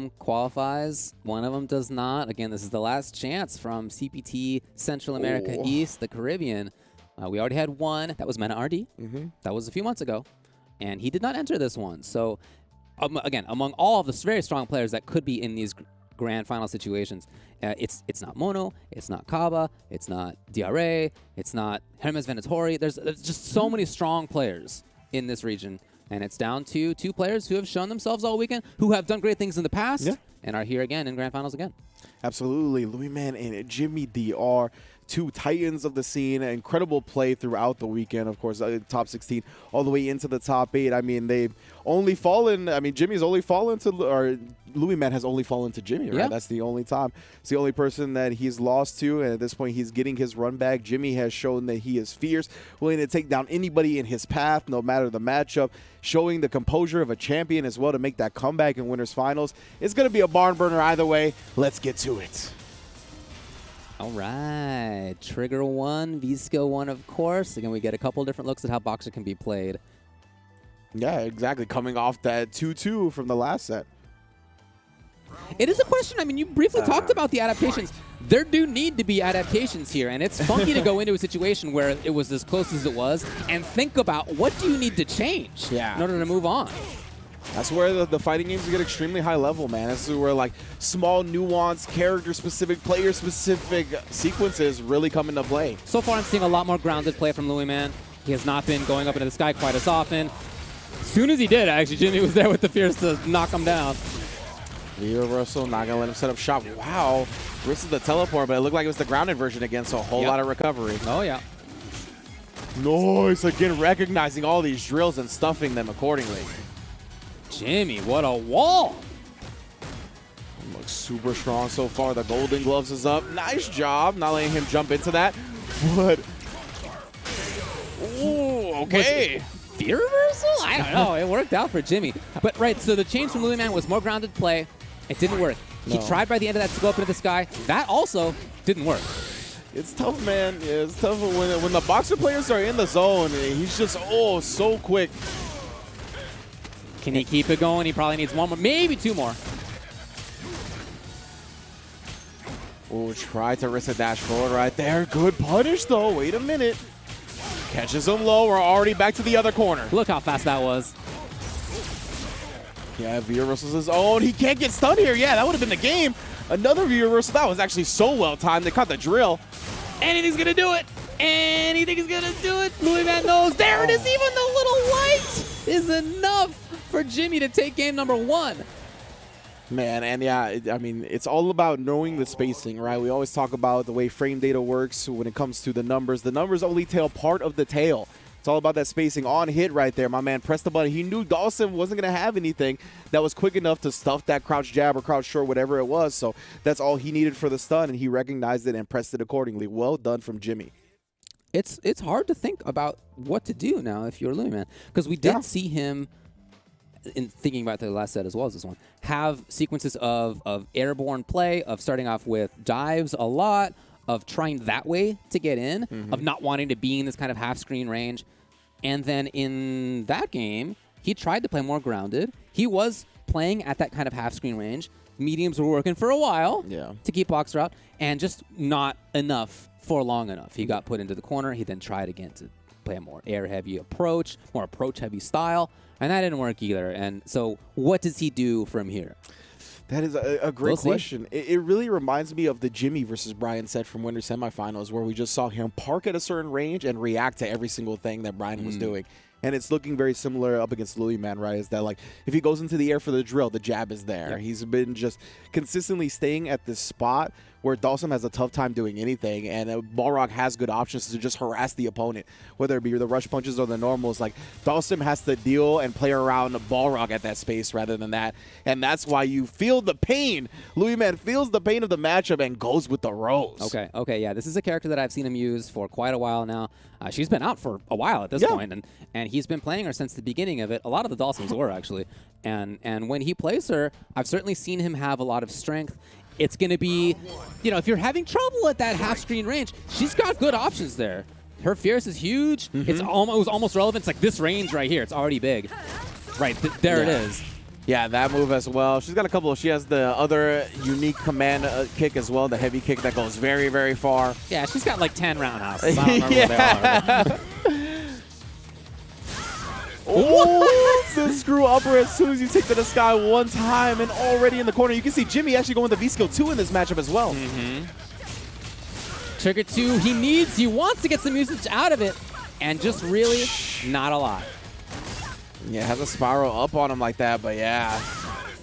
them qualifies, one of them does not. Again, this is the last chance from CPT Central America East, the Caribbean. We already had one. That was Mena RD. That was a few months ago. And he did not enter this one. So, again, among all of the very strong players that could be in these grand final situations, it's not Mono, it's not Kaba, it's not DRA, it's not Hermes Venatori. There's just so many strong players in this region. And it's down to 2 players who have shown themselves all weekend, who have done great things in the past, and are here again in grand finals again. Absolutely. LuiMan and Jimmy DR, 2 titans of the scene. Incredible play throughout the weekend, of course, top 16 all the way into the top 8. I mean, they've only fallen. I mean, Jimmy's only fallen to, or LuiMan has only fallen to Jimmy, right? That's the only time. It's the only person that he's lost to, and at this point, he's getting his run back. Jimmy has shown that he is fierce, willing to take down anybody in his path, no matter the matchup, showing the composure of a champion as well to make that comeback in Winners Finals. It's going to be a barn burner either way. Let's get to it. All right, Trigger 1, V-Skill 1, of course. Again, we get a couple different looks at how Boxer can be played. Yeah, exactly. Coming off that 2-2 from the last set. It is a question. I mean, you briefly talked about the adaptations. There do need to be adaptations here, and it's funky to go into a situation where it was as close as it was and think about what do you need to change in order to move on. That's where the fighting games get extremely high level, man. This is where like small, nuanced, character-specific, player-specific sequences really come into play. So far, I'm seeing a lot more grounded play from LuiMan. He has not been going up into the sky quite as often. As soon as he did, actually, Jimmy was there with the Fierce to knock him down. Reversal, not going to let him set up shop. Wow. Risks the teleport, but it looked like it was the grounded version again, so a whole lot of recovery. Oh, yeah. Nice. Again, recognizing all these drills and stuffing them accordingly. Jimmy, what a wall. Looks super strong so far. The golden gloves is up. Nice job. Not letting him jump into that. But, ooh, okay. Fear reversal? I don't know. It worked out for Jimmy. But, right, so the change from LuiMan was more grounded play. It didn't work. He tried by the end of that to go up into the sky. That also didn't work. It's tough, man. Yeah, it's tough when the Boxer players are in the zone. He's just, so quick. Can he keep it going? He probably needs one more, maybe 2 more. Oh, try to risk a dash forward right there. Good punish, though. Wait a minute. Catches him low. We're already back to the other corner. Look how fast that was. Yeah, V-Reversals his own. He can't get stunned here. Yeah, that would have been the game. Another V-Reversal. That was actually so well timed. They caught the drill. Anything's going to do it. Anything is going to do it. LuiMan knows. There it is. Even the little light is enough for Jimmy to take game number 1. Man, and yeah, I mean, it's all about knowing the spacing, right? We always talk about the way frame data works when it comes to the numbers. The numbers only tell part of the tale. It's all about that spacing. On hit right there, my man pressed the button. He knew Dawson wasn't going to have anything that was quick enough to stuff that crouch jab or crouch short, whatever it was. So that's all he needed for the stun, and he recognized it and pressed it accordingly. Well done from Jimmy. It's hard to think about what to do now if you're LuiMan, because we did see him, in thinking about the last set as well as this one, have sequences of airborne play, of starting off with dives a lot, of trying that way to get in, of not wanting to be in this kind of half-screen range. And then in that game, he tried to play more grounded. He was playing at that kind of half-screen range. Mediums were working for a while to keep Boxer out, and just not enough for long enough. He got put into the corner. He then tried again to play a more air-heavy approach, more approach-heavy style, and that didn't work either. And so what does he do from here? That is a great question. It really reminds me of the Jimmy versus Brian set from Winter Semifinals, where we just saw him park at a certain range and react to every single thing that Brian was doing. And it's looking very similar up against LuiMan, right? Is that like if he goes into the air for the drill, the jab is there. He's been just consistently staying at this spot where Dawson has a tough time doing anything, and Balrog has good options to just harass the opponent, whether it be the rush punches or the normals. Like, Dawson has to deal and play around Balrog at that space rather than that, and that's why you feel the pain. LuiMan feels the pain of the matchup and goes with the rose. Okay, yeah, this is a character that I've seen him use for quite a while now. She's been out for a while at this point, and he's been playing her since the beginning of it. A lot of the Dawsons were, actually, and when he plays her, I've certainly seen him have a lot of strength. It's going to be, you know, if you're having trouble at that half-screen range, she's got good options there. Her Fierce is huge. It was almost relevant. It's like this range right here. It's already big. Right, there it is. Yeah, that move as well. She's got a couple. She has the other unique command kick as well, the heavy kick that goes very, very far. Yeah, she's got like 10 roundhouses. I don't remember what they are. Oh, the screw upper as soon as you take to the sky one time and already in the corner. You can see Jimmy actually going with the V-skill 2 in this matchup as well. Trigger 2, he wants to get some usage out of it, and just really not a lot. Yeah, has a spiral up on him like that, but yeah.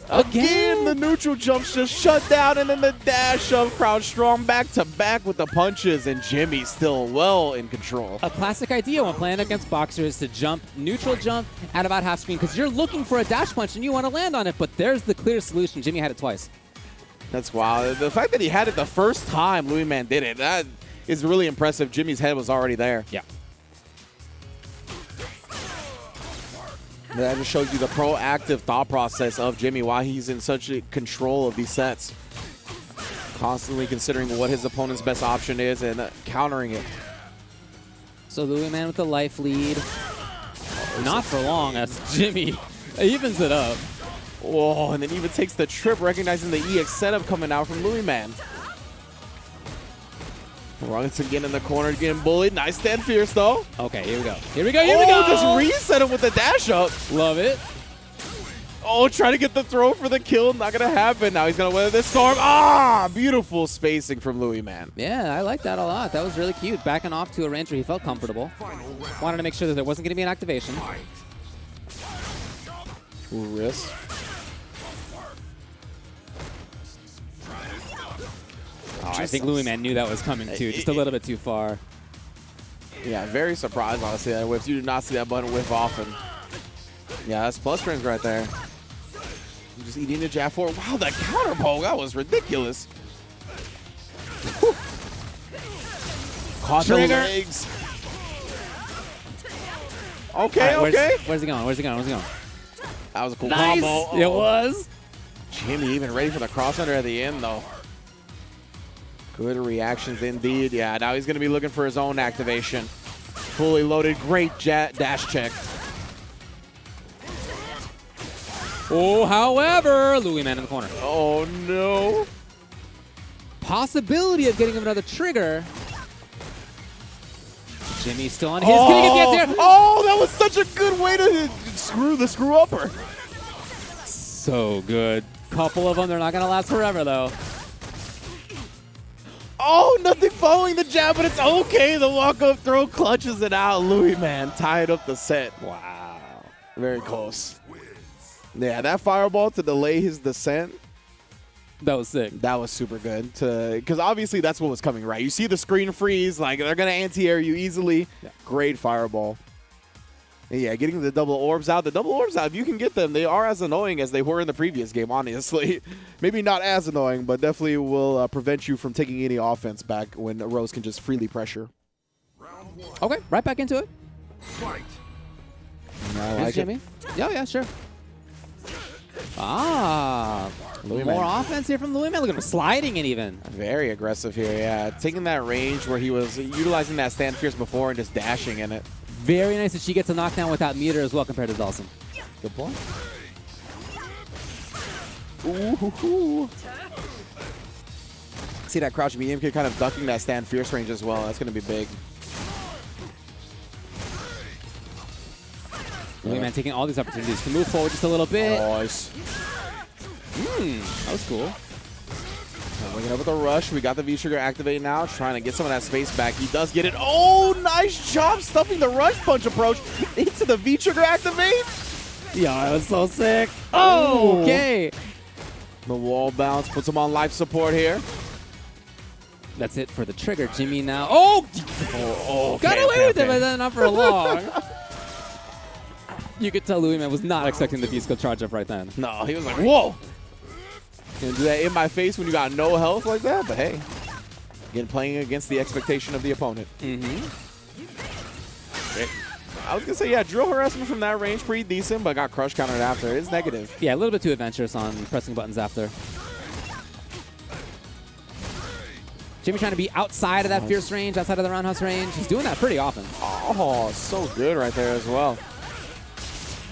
Again, the neutral jumps just shut down, and then the dash of Crouch Strong back to back with the punches, and Jimmy still well in control. A classic idea when playing against boxers to jump, neutral jump at about half screen, because you're looking for a dash punch and you want to land on it, but there's the clear solution. Jimmy had it twice. That's wild. The fact that he had it the first time LuiMan did it, that is really impressive. Jimmy's head was already there. Yeah. That just shows you the proactive thought process of Jimmy, why he's in such control of these sets. Constantly considering what his opponent's best option is and countering it. So LuiMan with the life lead. Not for long as Jimmy evens it up. Oh, and then even takes the trip, recognizing the EX setup coming out from LuiMan. Runs again in the corner, getting bullied. Nice stand fierce, though. Okay, here we go. Here we go, here we go! Just reset him with the dash up. Love it. Oh, trying to get the throw for the kill. Not going to happen. Now he's going to weather this storm. Ah, beautiful spacing from LuiMan. Yeah, I like that a lot. That was really cute. Backing off to a range where he felt comfortable. Wanted to make sure that there wasn't going to be an activation. Ooh, wrist. Oh, I think LuiMan knew that was coming too, just a little bit too far. Yeah, very surprised, honestly, that whiff. You do not see that button whiff often. Yeah, that's plus frames right there. Just eating the jab forward. Wow, that counter poke, that was ridiculous. Caught the legs. Okay, right, okay. Where's he going? Where's he going? Where's he going? That was a cool Nice. combo. Oh. It was. Jimmy even ready for the cross under at the end, though. Good reactions indeed. Yeah, now he's going to be looking for his own activation. Fully loaded. Great dash check. Oh, however, LuiMan in the corner. Oh, no. Possibility of getting him another trigger. Jimmy's still on his. Can he get the answer? Oh, that was such a good way to screw the screw upper. So good. Couple of them. They're not going to last forever, though. Oh, nothing following the jab, but it's okay. The walk-up throw clutches it out. LuiMan tied up the set. Wow. Very close. Yeah, that fireball to delay his descent. That was sick. That was super good. Because obviously that's what was coming, right? You see the screen freeze. Like, they're going to anti-air you easily. Yeah. Great fireball. And yeah, getting the double orbs out. The double orbs out, if you can get them, they are as annoying as they were in the previous game, honestly. Maybe not as annoying, but definitely will prevent you from taking any offense back when Rose can just freely pressure. Okay, right back into it. Fight. I like Jimmy. Yeah, sure. Ah, more offense here from LuiMan. Look at him sliding it even. Very aggressive here, yeah. Taking that range where he was utilizing that stand fierce before and just dashing in it. Very nice that she gets a knockdown without meter as well compared to Dawson. Good point. Ooh. See that crouch medium kick kind of ducking that stand fierce range as well. That's going to be big. LuiMan taking all these opportunities to move forward just a little bit. Nice. That was cool. Looking up with a rush. We got the V-Trigger activated now. Trying to get some of that space back. He does get it. Oh, nice job stuffing the rush punch approach into the V-Trigger activate. Yeah, that was so sick. Oh, okay. The wall bounce puts him on life support here. That's it for the trigger. Jimmy now. Oh! Got away with it, but then not for long. You could tell LuiMan was not expecting the V-skill charge up right then. No, he was like, whoa. Gonna do that in my face when you got no health like that, but hey. Again, playing against the expectation of the opponent. I was gonna say, yeah, drill harassment from that range, pretty decent, but got crush countered after. It's negative. Yeah, a little bit too adventurous on pressing buttons after. Jimmy trying to be outside of that fierce range, outside of the roundhouse range. He's doing that pretty often. Oh, so good right there as well.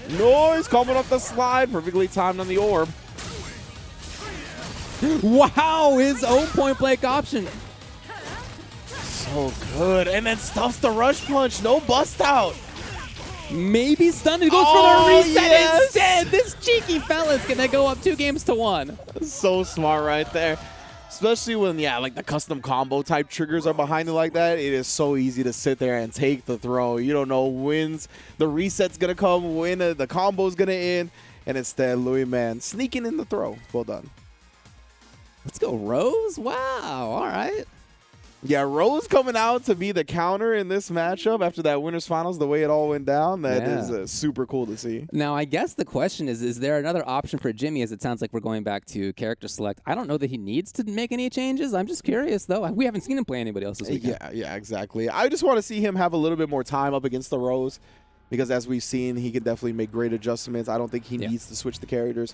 Noise coming up the slide. Perfectly timed on the orb. Wow, his own point blank option. So good. And then stuffs the rush punch. No bust out. Maybe stunned. He goes for the reset instead. This cheeky fella's going to go up 2-1. So smart right there. Especially when, like the custom combo type triggers are behind it like that. It is so easy to sit there and take the throw. You don't know when the reset's going to come, when the combo's going to end. And instead, LuiMan sneaking in the throw. Well done. Let's go, Rose. Wow. All right. Yeah, Rose coming out to be the counter in this matchup after that winners finals, the way it all went down. That is super cool to see. Now, I guess the question is there another option for Jimmy, as it sounds like we're going back to character select? I don't know that he needs to make any changes. I'm just curious, though. We haven't seen him play anybody else this weekend. Yeah, exactly. I just want to see him have a little bit more time up against the Rose because, as we've seen, he can definitely make great adjustments. I don't think he needs to switch the characters.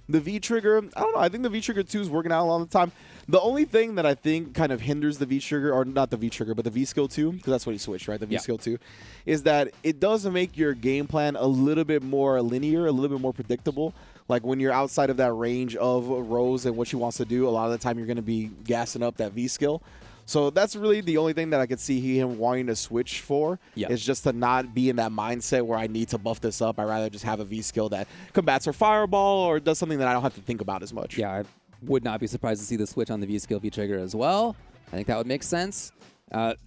The V-Trigger, I don't know. I think the V-Trigger 2 is working out a lot of the time. The only thing that I think kind of hinders the V-Trigger, or not the V-Trigger, but the V-Skill 2, because that's what he switched, right? The V-Skill 2, is that it does make your game plan a little bit more linear, a little bit more predictable. Like when you're outside of that range of Rose and what she wants to do, a lot of the time you're going to be gassing up that V-Skill. So that's really the only thing that I could see him wanting to switch for is just to not be in that mindset where I need to buff this up. I'd rather just have a V-Skill that combats her Fireball or does something that I don't have to think about as much. Yeah, I would not be surprised to see the switch on the V-Skill V-Trigger as well. I think that would make sense.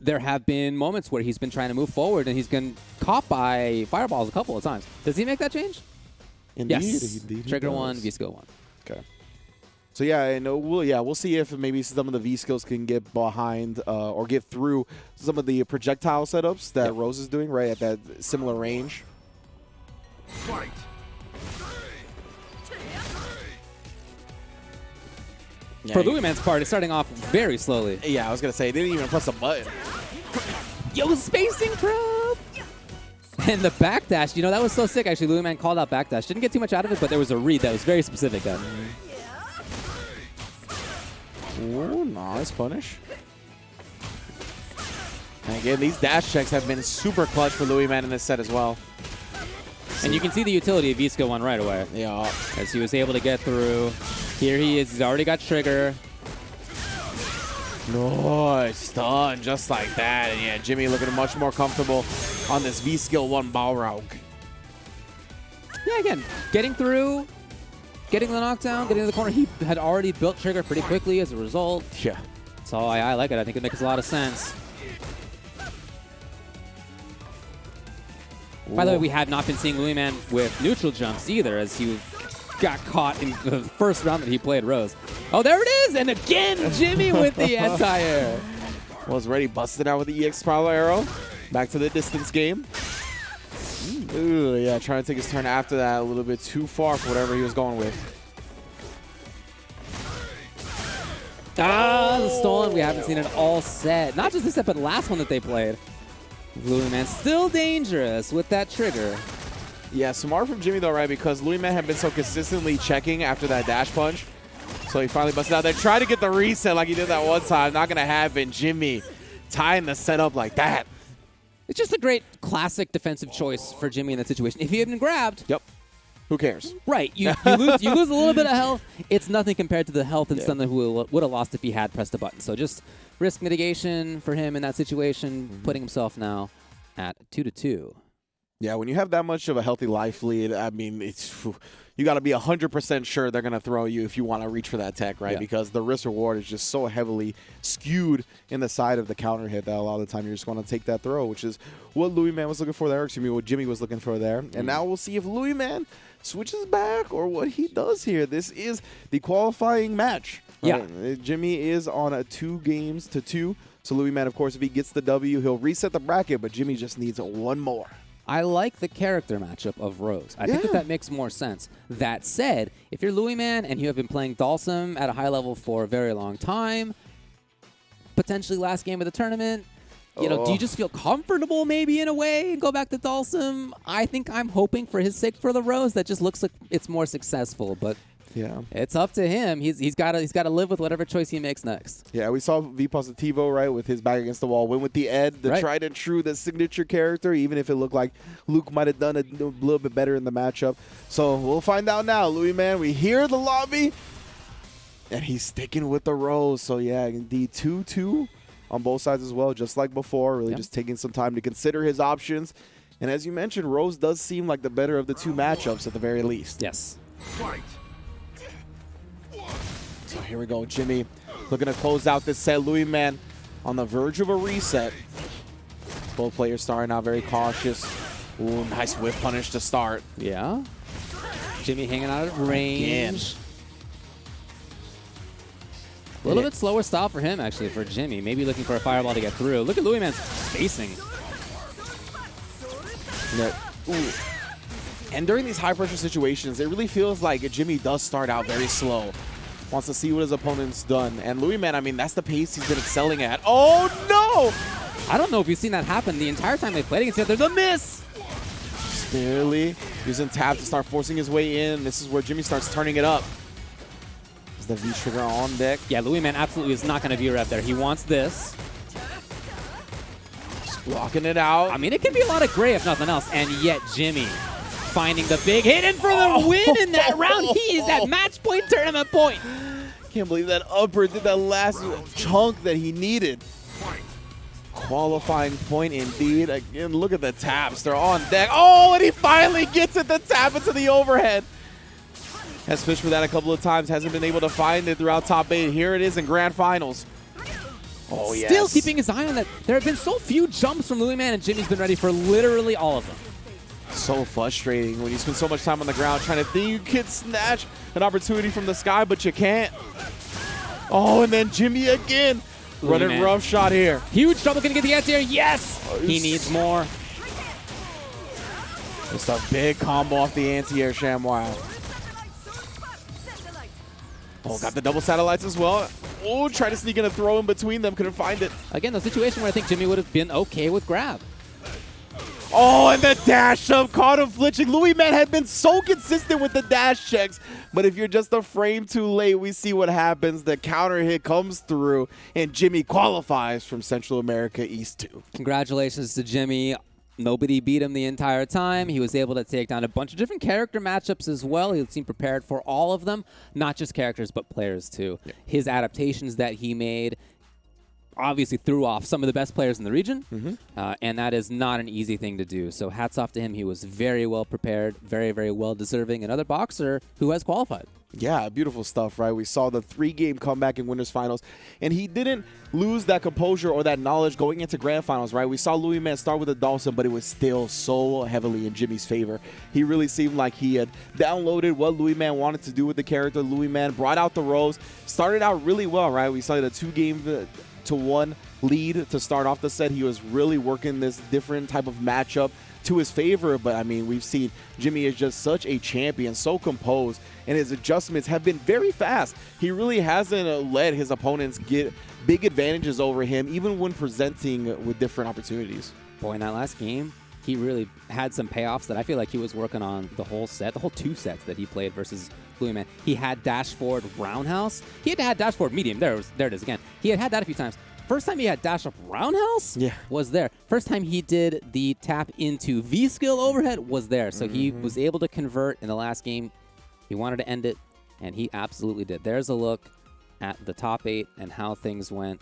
There have been moments where he's been trying to move forward and he's been caught by Fireballs a couple of times. Does he make that change? Indeed. Yes. Indeed Trigger 1, V-Skill 1. Okay. So yeah, we'll see if maybe some of the V skills can get behind or get through some of the projectile setups that Rose is doing right at that similar range. Fight. Yeah, for LuiMan's part, it's starting off very slowly. Yeah, I was gonna say, they didn't even press a button. Yo, spacing probe! And the backdash, that was so sick actually. LuiMan called out backdash. Didn't get too much out of it, but there was a read that was very specific. Ooh, nice punish. And again, these dash checks have been super clutch for LuiMan in this set as well. And you can see the utility of V-Skill 1 right away. Yeah. As he was able to get through. Here he is. He's already got trigger. Nice stun, just like that. And yeah, Jimmy looking much more comfortable on this V-Skill 1 Balrog. Yeah, again, getting through. Getting the knockdown, getting to the corner. He had already built trigger pretty quickly as a result. Yeah. So I like it. I think it makes a lot of sense. Ooh. By the way, we have not been seeing LuiMan with neutral jumps either, as he got caught in the first round that he played Rose. Oh, there it is! And again, Jimmy with the anti-air. Was ready, busted out with the EX Prowler arrow. Back to the distance game. Ooh, yeah, trying to take his turn after that a little bit too far for whatever he was going with. The stolen. We haven't seen it all set. Not just this set, but the last one that they played. LuiMan still dangerous with that trigger. Yeah, smart from Jimmy though, right? Because LuiMan had been so consistently checking after that dash punch. So he finally busted out there. Tried to get the reset like he did that one time. Not going to happen. Jimmy tying the setup like that. It's just a great classic defensive choice for Jimmy in that situation. If he had been grabbed... Yep. Who cares? Right. You lose a little bit of health. It's nothing compared to the health and stun that would have lost if he had pressed a button. So just risk mitigation for him in that situation, putting himself now at 2-2. Yeah, when you have that much of a healthy life lead, I mean, you got to be 100% sure they're going to throw you if you want to reach for that tech, right? Yeah. Because the risk reward is just so heavily skewed in the side of the counter hit that a lot of the time you're just going to take that throw, which is what LuiMan was looking for there. Excuse me, what Jimmy was looking for there. And now we'll see if LuiMan switches back or what he does here. This is the qualifying match. Right? Yeah. Jimmy is on a 2-2. So LuiMan, of course, if he gets the W, he'll reset the bracket, but Jimmy just needs one more. I like the character matchup of Rose. I think that makes more sense. That said, if you're LuiMan and you have been playing Dalsum at a high level for a very long time, potentially last game of the tournament, do you just feel comfortable maybe in a way and go back to Dalsum? I think I'm hoping for his sake for the Rose. That just looks like it's more successful, but Yeah. It's up to him. He's got to live with whatever choice he makes next. Yeah, we saw V Positivo, right, with his back against the wall, win with the Ed, the tried and true, the signature character, even if it looked like Luke might have done a little bit better in the matchup. So we'll find out now. LuiMan, we hear the lobby, and he's sticking with the Rose. So, yeah, indeed, 2-2 on both sides as well, just like before, really just taking some time to consider his options. And as you mentioned, Rose does seem like the better of the two matchups at the very least. Yes. Fight. So here we go, Jimmy looking to close out this set. LuiMan on the verge of a reset. Both players starting out very cautious. Ooh, nice whip punish to start. Yeah. Jimmy hanging out at range. A little bit slower stop for him, actually, for Jimmy. Maybe looking for a fireball to get through. Look at LuiMan's spacing. Yeah. Ooh. And during these high-pressure situations, it really feels like Jimmy does start out very slow. Wants to see what his opponent's done. And LuiMan, I mean, that's the pace he's been excelling at. Oh, no! I don't know if you've seen that happen the entire time they played against each other. The miss! Barely using tab to start forcing his way in. This is where Jimmy starts turning it up. Is the V-trigger on deck? Yeah, LuiMan absolutely is not going to V-rep there. He wants this. Just blocking it out. I mean, it can be a lot of gray if nothing else. And yet Jimmy finding the big hit in for the win in that round. He is at match point, tournament point. Can't believe that upper did that last chunk that he needed. Qualifying point indeed. Again, look at the taps. They're on deck. Oh, and he finally gets it. The tap into the overhead. Has fished for that a couple of times. Hasn't been able to find it throughout top 8. Here it is in grand finals. Oh, yes. Still keeping his eye on that. There have been so few jumps from LuiMan, and Jimmy's been ready for literally all of them. So frustrating when you spend so much time on the ground trying to think you could snatch an opportunity from the sky, but you can't. Oh, and then Jimmy again. Running rough shot here. Huge trouble. Can he get the answer? Yes! He needs more. Just a big combo off the anti-air ShamWow. Oh, got the double satellites as well. Oh, try to sneak in a throw in between them. Couldn't find it. Again, the situation where I think Jimmy would have been okay with grab. Oh, and the dash up caught him flinching. LuiMan had been so consistent with the dash checks, but if you're just a frame too late, we see what happens. The counter hit comes through, and Jimmy qualifies from Central America East 2. Congratulations to Jimmy. Nobody beat him the entire time. He was able to take down a bunch of different character matchups as well. He seemed prepared for all of them, not just characters, but players too. Yeah. His adaptations that he made obviously threw off some of the best players in the region, and that is not an easy thing to do. So hats off to him. He was very well prepared, very, very well deserving. Another boxer who has qualified. Yeah, beautiful stuff, right? We saw the 3-game comeback in winners finals, and he didn't lose that composure or that knowledge going into grand finals, right? We saw LuiMan start with a Dawson, but it was still so heavily in Jimmy's favor. He really seemed like he had downloaded what LuiMan wanted to do with the character. LuiMan brought out the Rose, started out really well, right? We saw the 2-game to 1 lead to start off the set. He was really working this different type of matchup to his favor, but I mean, we've seen Jimmy is just such a champion, so composed, and his adjustments have been very fast. He really hasn't let his opponents get big advantages over him, even when presenting with different opportunities. Boy, in that last game, he really had some payoffs that I feel like he was working on the whole set, the whole 2 sets that he played versus LuiMan. He had dash forward roundhouse. He had dash forward medium. There it is again. He had that a few times. First time he had dash up roundhouse was there. First time he did the tap into V-skill overhead was there. So he was able to convert in the last game. He wanted to end it, and he absolutely did. There's a look at the top 8 and how things went.